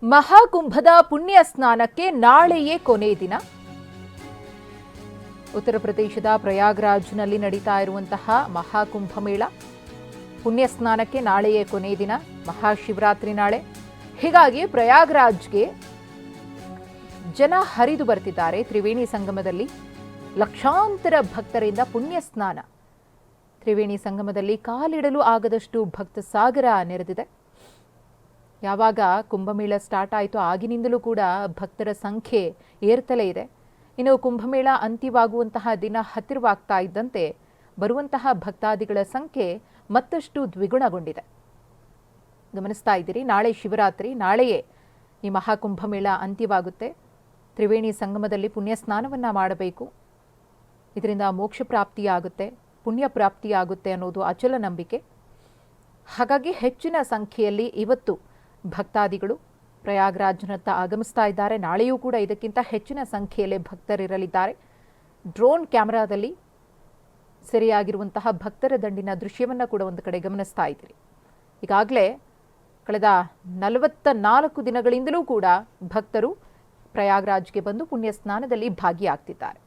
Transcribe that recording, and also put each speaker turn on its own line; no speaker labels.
ಮಹಾಕುಂಭದ ಪುಣ್ಯ ಸ್ನಾನಕ್ಕೆ ನಾಳೆಯೇ ಕೊನೆ ದಿನ. ಉತ್ತರ ಪ್ರದೇಶದ ಪ್ರಯಾಗ್ರಾಜ್ನಲ್ಲಿ ನಡೀತಾ ಇರುವಂತಹ ಮಹಾಕುಂಭ ಮೇಳ ಪುಣ್ಯ ಸ್ನಾನಕ್ಕೆ ನಾಳೆಯೇ ಕೊನೆ ದಿನ. ಮಹಾಶಿವರಾತ್ರಿ ನಾಳೆ. ಹೀಗಾಗಿ ಪ್ರಯಾಗ್ರಾಜ್ಗೆ ಜನ ಹರಿದು ಬರ್ತಿದ್ದಾರೆ. ತ್ರಿವೇಣಿ ಸಂಗಮದಲ್ಲಿ ಲಕ್ಷಾಂತರ ಭಕ್ತರಿಂದ ಪುಣ್ಯ ಸ್ನಾನ. ತ್ರಿವೇಣಿ ಸಂಗಮದಲ್ಲಿ ಕಾಲಿಡಲು ಆಗದಷ್ಟು ಭಕ್ತ ಸಾಗರ ನೆರೆದಿದೆ. ಯಾವಾಗ ಕುಂಭಮೇಳ ಸ್ಟಾರ್ಟ್ ಆಯಿತು ಆಗಿನಿಂದಲೂ ಕೂಡ ಭಕ್ತರ ಸಂಖ್ಯೆ ಏರ್ತಲೇ ಇದೆ. ಇನ್ನು ಕುಂಭಮೇಳ ಅಂತ್ಯವಾಗುವಂತಹ ದಿನ ಹತ್ತಿರವಾಗ್ತಾ ಇದ್ದಂತೆ ಬರುವಂತಹ ಭಕ್ತಾದಿಗಳ ಸಂಖ್ಯೆ ಮತ್ತಷ್ಟು ದ್ವಿಗುಣಗೊಂಡಿದೆ. ಗಮನಿಸ್ತಾ ಇದ್ದೀರಿ, ನಾಳೆ ಶಿವರಾತ್ರಿ, ನಾಳೆಯೇ ಈ ಮಹಾಕುಂಭಮೇಳ ಅಂತ್ಯವಾಗುತ್ತೆ. ತ್ರಿವೇಣಿ ಸಂಗಮದಲ್ಲಿ ಪುಣ್ಯ ಸ್ನಾನವನ್ನು ಮಾಡಬೇಕು. ಇದರಿಂದ ಮೋಕ್ಷ ಪ್ರಾಪ್ತಿಯಾಗುತ್ತೆ, ಪುಣ್ಯ ಪ್ರಾಪ್ತಿಯಾಗುತ್ತೆ ಅನ್ನೋದು ಅಚಲ ನಂಬಿಕೆ. ಹಾಗಾಗಿ ಹೆಚ್ಚಿನ ಸಂಖ್ಯೆಯಲ್ಲಿ ಇವತ್ತು ಭಕ್ತಾದಿಗಳು ಪ್ರಯಾಗ್ರಾಜ್ನತ್ತ ಆಗಮಿಸ್ತಾ ಇದ್ದಾರೆ. ನಾಳೆಯೂ ಕೂಡ ಇದಕ್ಕಿಂತ ಹೆಚ್ಚಿನ ಸಂಖ್ಯೆಯಲ್ಲಿ ಭಕ್ತರಿರಲಿದ್ದಾರೆ. ಡ್ರೋನ್ ಕ್ಯಾಮೆರಾದಲ್ಲಿ ಸೆರೆಯಾಗಿರುವಂತಹ ಭಕ್ತರ ದಂಡಿನ ದೃಶ್ಯವನ್ನು ಕೂಡ ಒಂದು ಕಡೆ ಗಮನಿಸ್ತಾ ಇದ್ದೀರಿ. ಈಗಾಗಲೇ ಕಳೆದ 44 ದಿನಗಳಿಂದಲೂ ಕೂಡ ಭಕ್ತರು ಪ್ರಯಾಗ್ರಾಜ್ಗೆ ಬಂದು ಪುಣ್ಯ ಸ್ನಾನದಲ್ಲಿ ಭಾಗಿಯಾಗ್ತಿದ್ದಾರೆ.